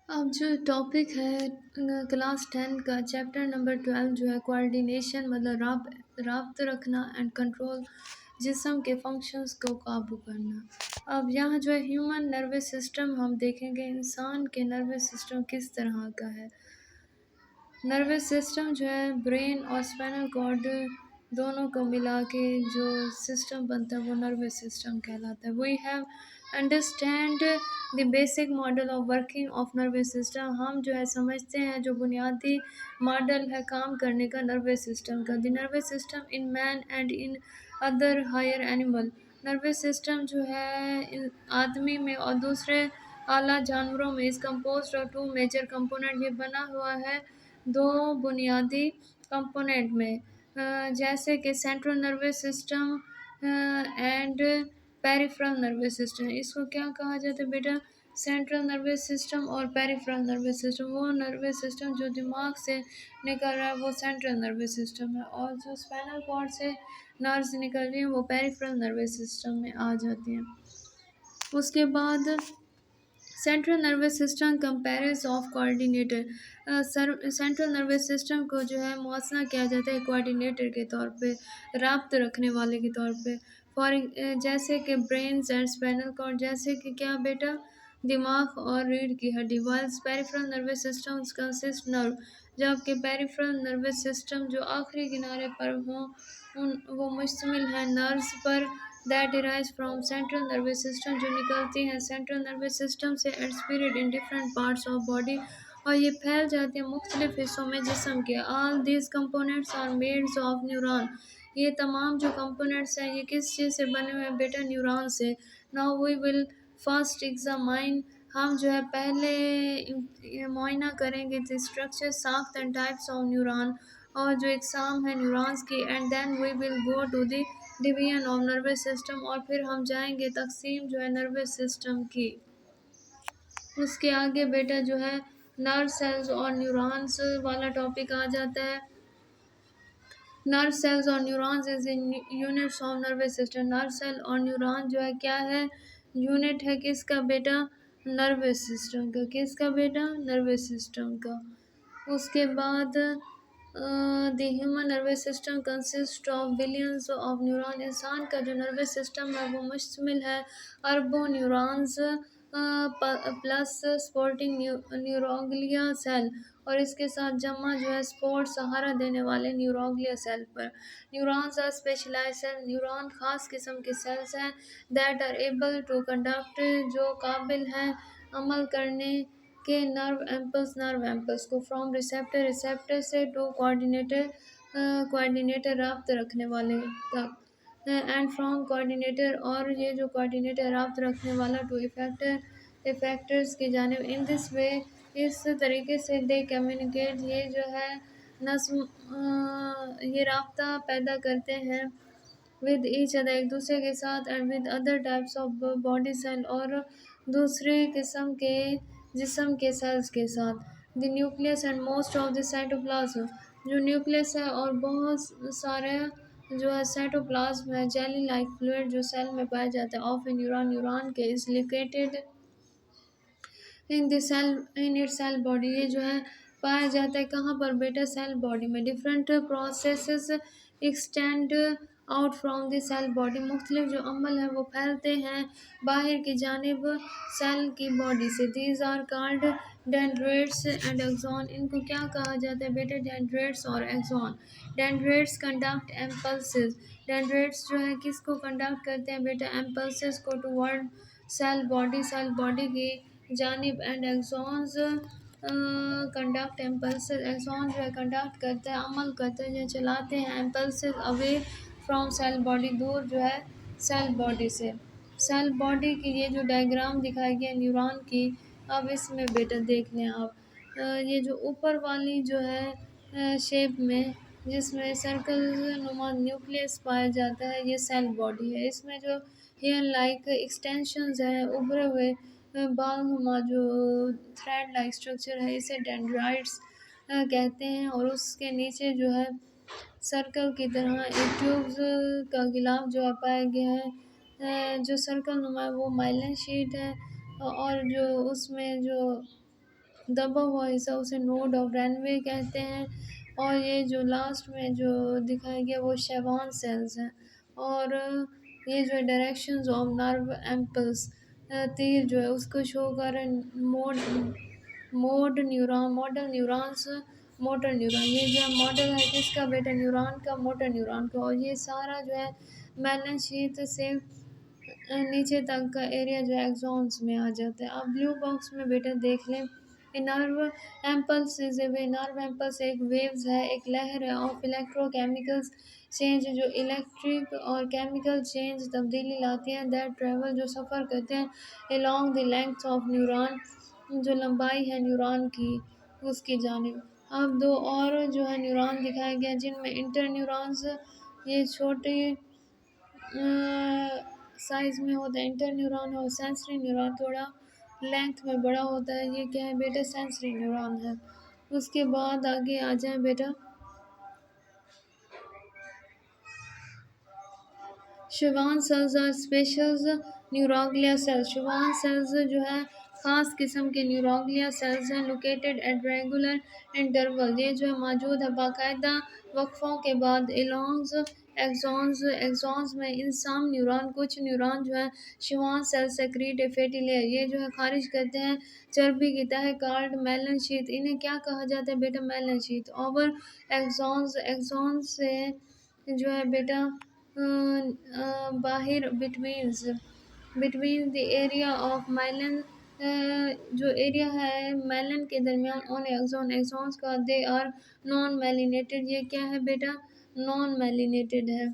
अब जो टॉपिक है क्लास 10 का चैप्टर नंबर 12 जो है कोऑर्डिनेशन मतलब राब्त रखना एंड कंट्रोल जिस्म के फंक्शंस को काबू करना। अब यहाँ जो है ह्यूमन नर्वस सिस्टम हम देखेंगे इंसान के नर्वस सिस्टम किस तरह का है। नर्वस सिस्टम जो है ब्रेन और स्पाइनल कॉर्ड दोनों को मिला के जो सिस्टम बनता है वो नर्वस सिस्टम कहलाता है। We have understand the basic model of working of nervous system. हम जो है समझते हैं जो बुनियादी मॉडल है काम करने का नर्वस सिस्टम का। The nervous system in man and in other higher animal. Nervous system जो है इन आदमी में और दूसरे आला जानवरों में is composed of two major component ये बना हुआ है दो बुनियादी कंपोनेंट में, जैसे कि central nervous system and peripheral nervous system. इसको क्या कहा जाता है बेटा? सेंट्रल नर्वस सिस्टम और पेरिफेरल नर्वस सिस्टम। वो नर्वस सिस्टम जो दिमाग से निकल रहा है वो सेंट्रल नर्वस सिस्टम है, और जो स्पाइनल कॉर्ड से नर्व्स निकल रही हैं वो पेरिफेरल नर्वस सिस्टम में आ जाती हैं। उसके बाद central nervous system comprises of coordinator. Central nervous system को जो है मौसना किया जाता है कोऑर्डिनेटर के तौर पे, राब्त रखने वाले के तौर पे। फॉर जैसे कि ब्रेन्स एंड स्पाइनल कॉर्ड, जैसे कि क्या बेटा? दिमाग और रीढ़ की हड्डी। While peripheral nervous system consist nerve, जबकि पेरिफेरल नर्वस सिस्टम जो आखिरी किनारे पर हों वो मुश्तमिल है नर्व्स पर that derive from central nervous system, जो निकलती हैं सेंट्रल नर्वस सिस्टम से and spread in different parts of body, और ये फैल जाती हैं मुख्तलिफ हिस्सों में जिस्म के। All these components are mades of neuron. ये तमाम जो कंपोनेंट्स हैं ये किस चीज़ से बने हुए हैं बेटा? न्यूरॉन से। Now we will first examine, हम जो है पहले मुआयना करेंगे द स्ट्रक्चर साख्त एंड टाइप्स ऑफ न्यूरॉन, और जो एग्ज़ाम है न्यूरॉन्स की, and then we will go to the division of nervous system, और फिर हम जाएंगे तकसीम जो है नर्वस सिस्टम की। उसके आगे बेटा जो है नर्व सेल्स और न्यूरॉन्स वाला टॉपिक आ जाता है। नर्व सेल्स और neurons is units of nervous system. Nerve cell और न्यूरॉन जो है क्या है? यूनिट है किसका बेटा? नर्वस सिस्टम का। किसका बेटा? नर्वस सिस्टम का। उसके बाद the human nervous system consist of billions of neuron. इंसान का जो नर्वस सिस्टम है वो मुश्तमिल है अरबों neurons plus supporting neuroglia cell, और इसके साथ जमा जो है स्पोर्ट सहारा देने वाले न्यूरोग्लिया सेल पर। Neurons are specialised cell. Neuron खास किस्म के सेल्स हैं that are able to conduct, जो काबिल हैं अमल करने के नर्व एम्पल्स को फ्रॉम रिसेप्टर, रिसेप्टर से टू कोऑर्डिनेटर, कोऑर्डिनेटर राब्त रखने वाले तक, एंड फ्रॉम कोऑर्डिनेटर, और ये जो कोऑर्डिनेटर राब्त रखने वाला टू इफेक्टर इफेक्टर्स की जानिब। इन दिस वे, इस तरीके से दे कम्युनिकेट, ये जो है नस्म ये राब्ता पैदा करते हैं विद ईच अदर, एक दूसरे के साथ, and with other types of body cell, और दूसरे किस्म के जिस्म के सेल्स के साथ। The nucleus and most of the cytoplasm, जो न्यूक्लियस है और बहुत सारे जो है साइटोप्लाज्म है जेली लाइक फ्लूइड जो सेल में पाया जाता है ऑफ ए न्यूरॉन, न्यूरॉन के is located in the cell in it cell body. ये जो है पाया जाता है कहाँ पर बेटा? सेल बॉडी में। Different processes extend out from the cell body, मुख्तलिफ जो अमल है वो फैलते हैं बाहर की जानिब सेल की बॉडी से। These are called dendrites and axon. इनको क्या कहा जाता है बेटा? डेंड्राइट्स और axon. Dendrites conduct impulses. Dendrites जो है किसको कंडक्ट करते हैं बेटा? एम्पल्सेस को टुवर्ड सेल बॉडी की जानिब, एंड एक्सॉन्स कंडक्ट एम्पल्सेस। एक्सॉन जो है कंडक्ट करते हैं, अमल करते हैं, चलाते हैं एम्पल्सेस अवे फ्रॉम सेल बॉडी, दूर जो है सेल बॉडी से। सेल बॉडी की ये जो डायग्राम दिखाई गई है न्यूरॉन की, अब इसमें बेटा देख लें आप, ये जो ऊपर वाली जो है शेप में जिसमें सर्कल नुमा न्यूक्लियस पाया जाता है ये सेल बॉडी है। इसमें जो हेयर लाइक एक्सटेंशंस हैं, उभरे हुए बाल नुमा जो थ्रेड लाइक स्ट्रक्चर है, इसे डेंड्राइट्स कहते हैं, और उसके नीचे जो है सर्कल की तरह एक ट्यूब्स का गिलाफ जो है पाया गया है, जो सर्कल नुमा है वो माइलिन शीट है, और जो उसमें जो दबा हुआ हिस्सा उसे नोड ऑफ रनवे कहते हैं। और ये जो लास्ट में जो दिखाया गया वो शेवान सेल्स हैं। और ये जो डायरेक्शंस ऑफ नर्व एम्पल्स, तीर जो है उसको शो कर रहे हैं। Mode neuron, model neurons, motor neuron. ये जो मॉडल है किसका बेटा? न्यूरॉन का, मोटर न्यूरॉन का। और ये सारा जो है मेलन शीथ से नीचे तक का एरिया जो एक्सॉन्स में आ जाता है। आप ब्लू बॉक्स में बेटा देख लें। Nerve एम्पल्स is a way, nerve एम्पल्स एक वेव्स है, एक लहर है ऑफ इलेक्ट्रोकेमिकल्स चेंज, जो इलेक्ट्रिक और केमिकल चेंज तब्दीली लाती हैं। दैट ट्रेवल, जो सफ़र करते हैं along the length of neuron, जो लंबाई है न्यूरॉन की उसकी जानिब। अब दो और जो है न्यूरॉन दिखाया गया जिनमें इंटर न्यूरॉन्स, ये छोटे साइज़ में होता है इंटर न्यूरॉन, और सेंसरी न्यूरॉन थोड़ा लेंथ में बड़ा होता है। ये क्या है बेटा? सेंसरी न्यूरॉन है। उसके बाद आगे आ जाए बेटा, शिवान सेल्स और special neuroglia cells. Schwann cells जो है ख़ास किस्म के न्यूरोग्लिया सेल्स हैं, लोकेटेड एट रेगुलर इंटरवल। ये जो है मौजूद है बाकायदा वक्फ़ों के बाद एलॉन्ग्स एक्सॉन्स, एक्सॉन्स में। इन सम न्यूरॉन, कुछ न्यूरॉन जो है शिवान सेल सेक्रीट ए फैटी लेयर, ये जो है खारिज करते हैं चर्बी की तह, कार्ड मेलन शीथ। इन्हें क्या कहा जाता है बेटा? Myelin sheath. Over axons, axons से जो है बेटा बाहिर, between, between the area of myelin, जो एरिया है माइलन के दरमियान, ऑन एक्सॉन, एक्सॉन्स का। दे आर नॉन मेलिनेटेड, ये क्या है बेटा? नॉन मेलिनेटेड है।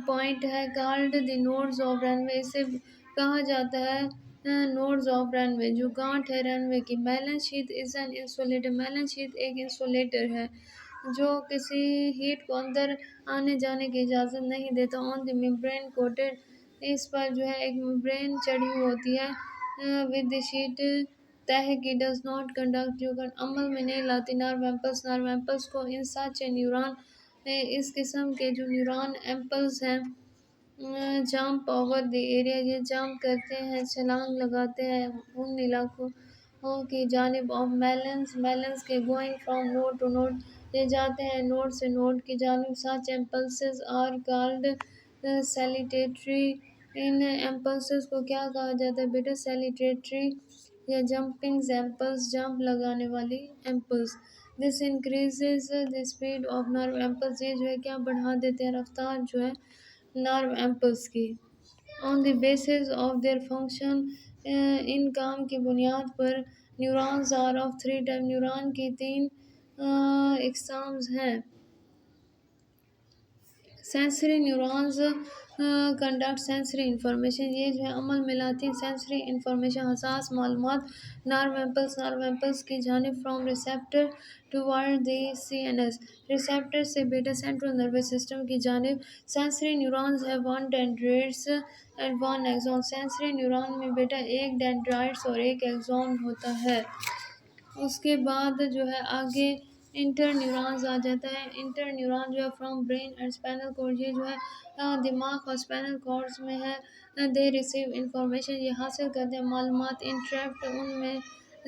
पॉइंट है called the nodes of runway, इसे कहा जाता है नोड्स ऑफ रनवे, जो गांठ है रनवे की। Myelin sheath is an insulator, myelin sheath एक इंसुलेटर है जो किसी हीट को अंदर आने जाने की इजाज़त नहीं देता। ऑन द मेम्ब्रेन कोटेड, इस पर जो है एक मेम्ब्रेन चढ़ी हुई होती है विद द शीट तह की। डज नॉट कंडक्ट, जो अमल में नहीं लाती नर्व एम्पल्स, नर्व एम्पल्स को। इन सच ए न्यूरॉन, इस किस्म के जो न्यूरॉन एम्पल्स हैं जंप ओवर द एरिया, ये जंप करते हैं, छलांग लगाते हैं उन इलाकों की जानिब ऑफ मेलन्स, मेलन्स के। Going from node to node, ये जाते हैं नोड से नोड की जानिब। सच एम्पल्सेस आर कॉल्ड सैलिटेटरी, इन एम्पल्सेस को क्या कहा जाता है बेटा? सैलिटेटरी या जंपिंग एम्पल्स, जंप लगाने वाली एम्पल्स। This increases the speed of nerve एम्पल्स, ये जो है क्या बढ़ा देते हैं? रफ्तार जो है नर्व एम्पल्स की। On the basis of their function, इन काम की बुनियाद पर। Neurons are of three type, neuron की तीन इकसाम्स हैं। Sensory neurons conduct sensory information, ये जो है अमल में लाती हैं सेंसरी इंफॉर्मेशन, हसास मालूमात। नर्व एम्पल्स की जानिब from receptor toward the CNS, receptor से बेटा सेंट्रल नर्वस सिस्टम की जानिब। सेंसरी न्यूरॉन्स है one dendrites and one axon, sensory neuron में बेटा एक डेंड्राइट्स और एक एक्सॉन होता है। उसके बाद जो है आगे इंटर न्यूरॉन्स आ जाता है। इंटर न्यूरॉन जो है from brain and spinal cord, ये जो है दिमाग और स्पाइनल कॉर्ड्स में है। दे रिसीव इंफॉर्मेशन, ये हासिल करते हैं मालूमात। इंटरेक्ट, उनमें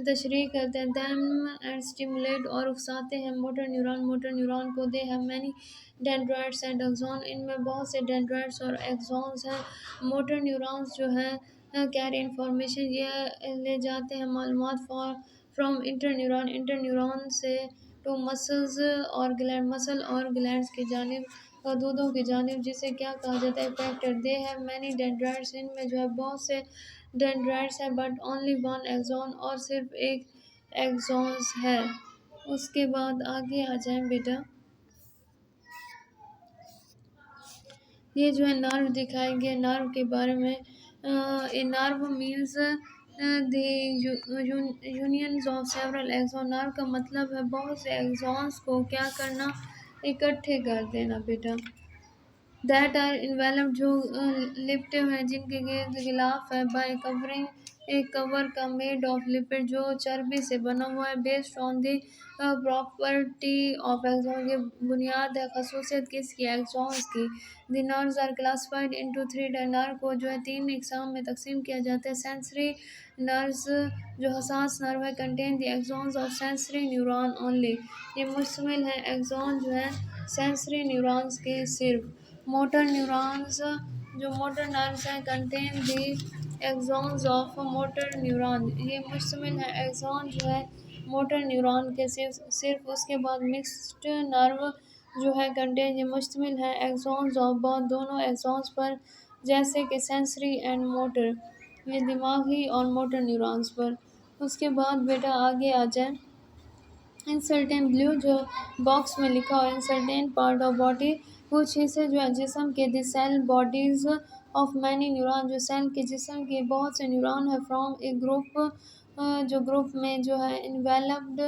तशरीह करते हैं। दैम एंड स्टिमुलेट, और उकसाते हैं मोटर न्यूरॉन, मोटर न्यूरॉन को। They have many dendrites and axon, इनमें बहुत से डेंड्राइट्स और एक्सॉन्स हैं। मोटर न्यूरॉन्स जो है कैरी इंफॉर्मेशन, ये ले जाते हैं मालूमात फॉर फ्रॉम इंटर न्यूरॉन से टू मसल्स और ग्लैंड, मसल और ग्लैंड्स की जानिब, दूधों की जानिब, जिसे क्या कहा जाता है? Factor. They have many dendrites, इनमें जो है बहुत से डेंड्राइट्स हैं, बट ओनली वन एक्सॉन, और सिर्फ एक एक्सॉन्स है। उसके बाद आगे आ जाएं बेटा, ये जो है नर्व दिखाएंगे नर्व के बारे में। A nerve means the unions of several axon, nerve का मतलब है बहुत से एक्सॉन्स को क्या करना? इकट्ठे कर देना बेटा। दैट आर इन्वेलप्ड, जो लिपटे हुए हैं, जिनके गिलाफ है, बाय कवरिंग एक कवर का मेड ऑफ लिपिड जो चर्बी से बना हुआ है, based on the property of axon. ये बुनियाद है खसूसियत किसकी, एक्सॉन्स की। The nerves are classified into three. Nerve को जो है 3 इकसाम में तकसीम किया जाता है। सेंसरी नर्व्स जो हसास नर्व है, contain the axons of sensory neuron only. ये मुश्तमिल है एक्सॉन जो है सेंसरी न्यूरॉन्स के सिर्फ। मोटर न्यूरॉन्स जो मोटर नर्व्स हैं, contain the axons of motor neuron. ये मुश्तमिल है एक्सॉन जो है मोटर न्यूरॉन के सिर्फ। उसके बाद मिक्स्ड नर्व जो है कंटेन, ये मुश्तमिल है एक्सॉन्स ऑफ बहुत दोनों एक्सॉन्स पर, जैसे कि सेंसरी एंड मोटर, ये दिमागी और मोटर न्यूरॉन्स पर। उसके बाद बेटा आगे आ जाए, इंसर्टेन ब्लू जो बॉक्स में लिखा हुआ है, इंसर्टेन पार्ट ऑफ बॉडी, कुछ हिस्से जो है जिसम के, the cell bodies of many neuron, जो सेल के जिसम के बहुत से न्यूरॉन है, फ्रॉम ए ग्रुप जो ग्रुप में जो है इन्वेलप्ड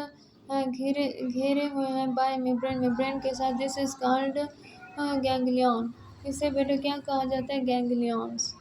घेरे घेरे हुए हैं बाय मेम्ब्रेन, मेम्ब्रेन के साथ। This is called ganglion. इसे बेटा क्या कहा जाता है, गैंग्लियंस।